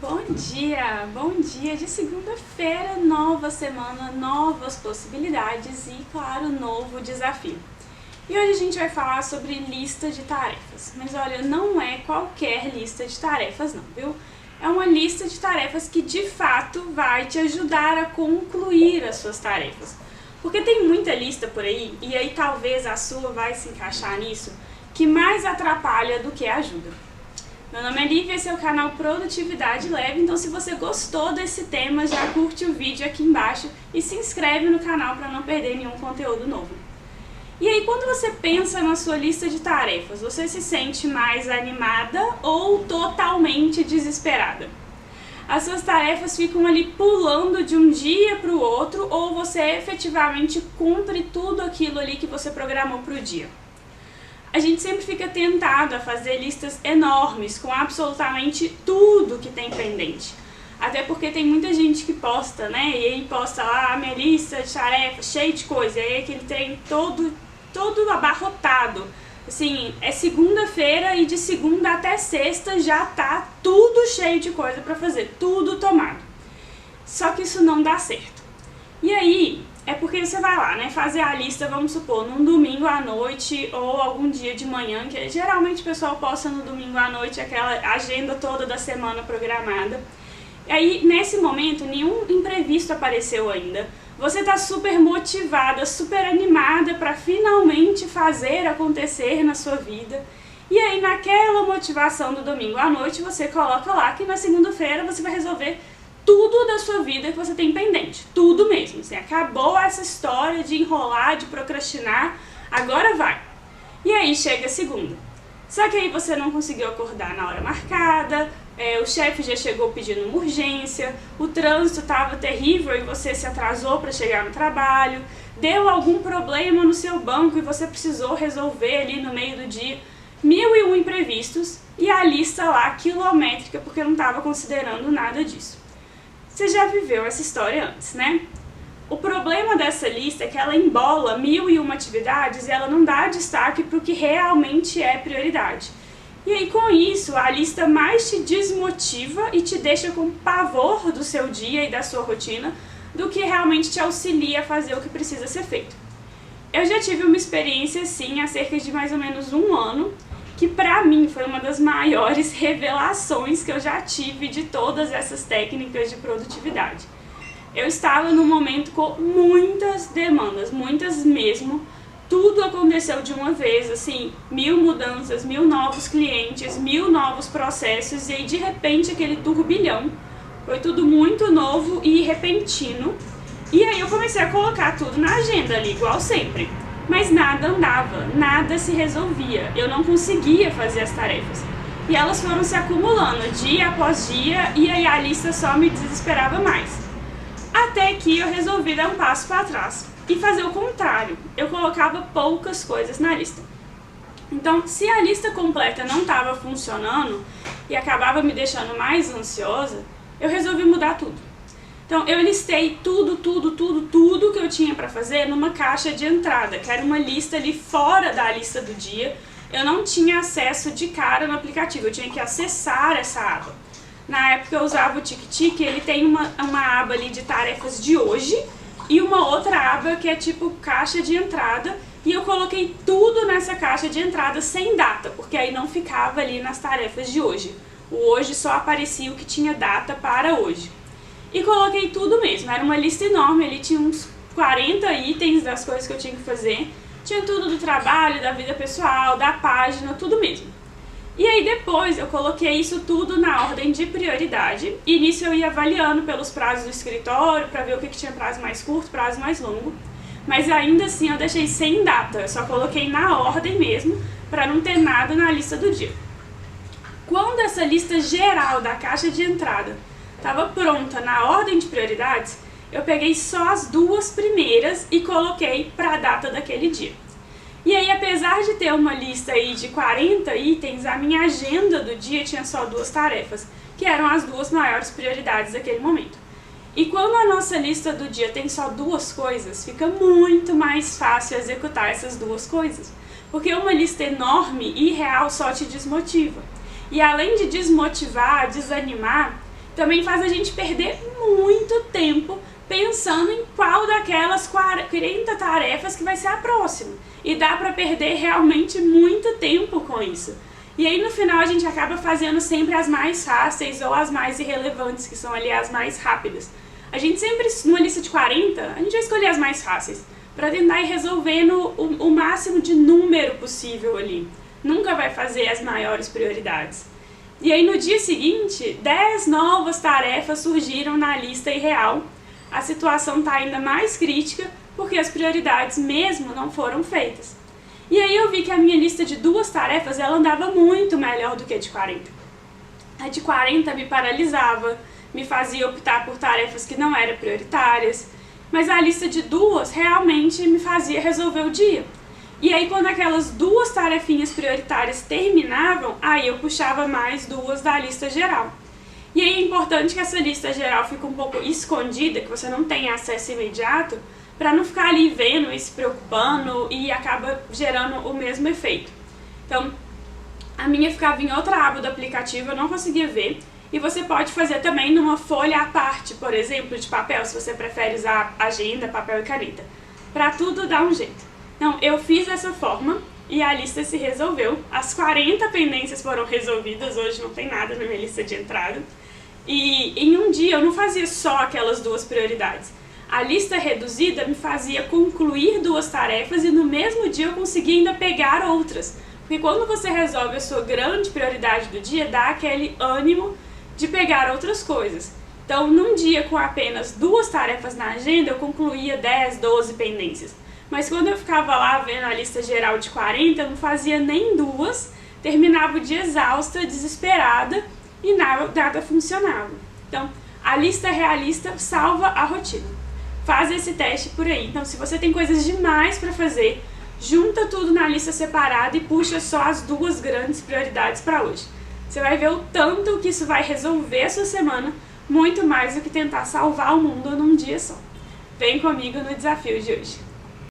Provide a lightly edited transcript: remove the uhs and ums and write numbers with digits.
Bom dia de segunda-feira, nova semana, novas possibilidades e, claro, novo desafio. E hoje a gente vai falar sobre lista de tarefas, mas olha, não é qualquer lista de tarefas não, viu? É uma lista de tarefas que de fato vai te ajudar a concluir as suas tarefas. Porque tem muita lista por aí, e aí talvez a sua vai se encaixar nisso, que mais atrapalha do que ajuda. Meu nome é Lívia, esse é o canal Produtividade Leve, então se você gostou desse tema, já curte o vídeo aqui embaixo e se inscreve no canal para não perder nenhum conteúdo novo. E aí, quando você pensa na sua lista de tarefas, você se sente mais animada ou totalmente desesperada? As suas tarefas ficam ali pulando de um dia para o outro ou você efetivamente cumpre tudo aquilo ali que você programou para o dia? A gente sempre fica tentado a fazer listas enormes com absolutamente tudo que tem pendente. Até porque tem muita gente que posta, né? E aí posta lá a minha lista de tarefas, cheio de coisa. E aí aquele trem todo abarrotado. Assim, é segunda-feira e de segunda até sexta já tá tudo cheio de coisa pra fazer, tudo tomado. Só que isso não dá certo. E aí, é porque você vai lá, né, fazer a lista, vamos supor, num domingo à noite ou algum dia de manhã, que geralmente o pessoal posta no domingo à noite aquela agenda toda da semana programada. E aí, nesse momento, nenhum imprevisto apareceu ainda. Você tá super motivada, super animada para finalmente fazer acontecer na sua vida. E aí, naquela motivação do domingo à noite, você coloca lá que na segunda-feira você vai resolver tudo da sua vida que você tem pendente, tudo mesmo. Assim, acabou essa história de enrolar, de procrastinar, agora vai. E aí chega a segunda. Só que aí você não conseguiu acordar na hora marcada, o chefe já chegou pedindo uma urgência, o trânsito estava terrível e você se atrasou para chegar no trabalho, deu algum problema no seu banco e você precisou resolver ali no meio do dia, 1001 imprevistos e a lista lá quilométrica porque não estava considerando nada disso. Você já viveu essa história antes, né? O problema dessa lista é que ela embola 1001 atividades e ela não dá destaque para o que realmente é prioridade. E aí com isso, a lista mais te desmotiva e te deixa com pavor do seu dia e da sua rotina do que realmente te auxilia a fazer o que precisa ser feito. Eu já tive uma experiência assim há cerca de mais ou menos um ano, que pra mim foi uma das maiores revelações que eu já tive de todas essas técnicas de produtividade. Eu estava num momento com muitas demandas, muitas mesmo, tudo aconteceu de uma vez, assim, 1000 mudanças, 1000 novos clientes, 1000 novos processos e aí de repente aquele turbilhão, foi tudo muito novo e repentino e aí eu comecei a colocar tudo na agenda ali, igual sempre. Mas nada andava, nada se resolvia, eu não conseguia fazer as tarefas. E elas foram se acumulando dia após dia e aí a lista só me desesperava mais. Até que eu resolvi dar um passo para trás e fazer o contrário, eu colocava poucas coisas na lista. Então, se a lista completa não estava funcionando e acabava me deixando mais ansiosa, eu resolvi mudar tudo. Então, eu listei tudo que eu tinha para fazer numa caixa de entrada, que era uma lista ali fora da lista do dia. Eu não tinha acesso de cara no aplicativo, eu tinha que acessar essa aba. Na época eu usava o TickTick, ele tem uma aba ali de tarefas de hoje e uma outra aba que é tipo caixa de entrada e eu coloquei tudo nessa caixa de entrada sem data, porque aí não ficava ali nas tarefas de hoje. O hoje só aparecia o que tinha data para hoje. E coloquei tudo mesmo, era uma lista enorme, ali tinha uns 40 itens das coisas que eu tinha que fazer. Tinha tudo do trabalho, da vida pessoal, da página, tudo mesmo. E aí depois eu coloquei isso tudo na ordem de prioridade e nisso eu ia avaliando pelos prazos do escritório para ver o que tinha prazo mais curto, prazo mais longo. Mas ainda assim eu deixei sem data, eu só coloquei na ordem mesmo para não ter nada na lista do dia. Quando essa lista geral da caixa de entrada estava pronta na ordem de prioridades, eu peguei só as duas primeiras e coloquei para a data daquele dia. E aí, apesar de ter uma lista aí de 40 itens, a minha agenda do dia tinha só duas tarefas, que eram as duas maiores prioridades daquele momento. E quando a nossa lista do dia tem só duas coisas, fica muito mais fácil executar essas duas coisas. Porque uma lista enorme e real só te desmotiva. E além de desmotivar, desanimar, também faz a gente perder muito tempo pensando em qual daquelas 40 tarefas que vai ser a próxima. E dá pra perder realmente muito tempo com isso. E aí no final a gente acaba fazendo sempre as mais fáceis ou as mais irrelevantes, que são ali as mais rápidas. A gente sempre, numa lista de 40, a gente vai escolher as mais fáceis, para tentar ir resolvendo o máximo de número possível ali. Nunca vai fazer as maiores prioridades. E aí no dia seguinte, 10 novas tarefas surgiram na lista irreal. A situação está ainda mais crítica, porque as prioridades mesmo não foram feitas. E aí eu vi que a minha lista de 2 tarefas, ela andava muito melhor do que a de 40. A de 40 me paralisava, me fazia optar por tarefas que não eram prioritárias, mas a lista de 2 realmente me fazia resolver o dia. E aí quando aquelas 2 tarefinhas prioritárias terminavam, aí eu puxava mais 2 da lista geral. E aí é importante que essa lista geral fique um pouco escondida, que você não tenha acesso imediato, para não ficar ali vendo e se preocupando e acaba gerando o mesmo efeito. Então, a minha ficava em outra aba do aplicativo, eu não conseguia ver. E você pode fazer também numa folha à parte, por exemplo, de papel, se você prefere usar agenda, papel e caneta. Para tudo dar um jeito. Então, eu fiz dessa forma e a lista se resolveu. As 40 pendências foram resolvidas, hoje não tem nada na minha lista de entrada. E em um dia eu não fazia só aquelas 2 prioridades. A lista reduzida me fazia concluir 2 tarefas e no mesmo dia eu conseguia ainda pegar outras. Porque quando você resolve a sua grande prioridade do dia, dá aquele ânimo de pegar outras coisas. Então, num dia com apenas 2 tarefas na agenda, eu concluía 10, 12 pendências. Mas quando eu ficava lá vendo a lista geral de 40, eu não fazia nem 2, terminava o dia exausta, desesperada e nada funcionava. Então, a lista realista salva a rotina. Faz esse teste por aí. Então, se você tem coisas demais para fazer, junta tudo na lista separada e puxa só as 2 grandes prioridades para hoje. Você vai ver o tanto que isso vai resolver a sua semana, muito mais do que tentar salvar o mundo num dia só. Vem comigo no desafio de hoje.